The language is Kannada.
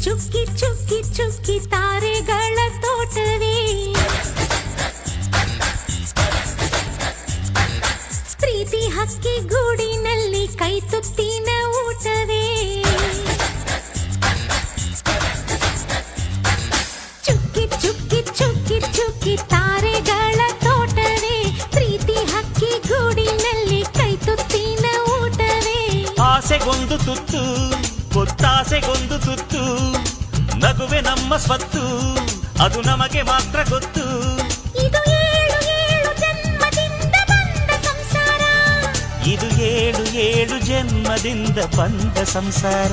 ಚುಕ್ಕಿ ಚುಕ್ಕಿ ಚುಕ್ಕಿ ತಾರೆಗಳ ತೋಟವೇ ಪ್ರೀತಿ ಹಕ್ಕಿ ಗೂಡಿನಲ್ಲಿ ಕೈ ತುತ್ತಿನ ಊಟವೇ ಚುಕ್ಕಿ ಚುಕ್ಕಿ ಚುಕ್ಕಿ ಚುಕ್ಕಿ ತಾರೆಗಳ ತೋಟವೇ ಪ್ರೀತಿ ಹಕ್ಕಿ ಗೂಡಿನಲ್ಲಿ ಕೈ ತುತ್ತಿನ ಊಟವೇ ಆಸೆಗೊಂದು ತುತ್ತು ಗೊತ್ತಾಸೆಗೊಂದು ತುತ್ತು ನಗುವೆ ನಮ್ಮ ಸ್ವತ್ತು ಅದು ನಮಗೆ ಮಾತ್ರ ಗೊತ್ತು ಇದು ಏಳು ಏಳು ಜನ್ಮದಿಂದ ಬಂದ ಸಂಸಾರ ಇದು ಏಳು ಏಳು ಜನ್ಮದಿಂದ ಬಂದ ಸಂಸಾರ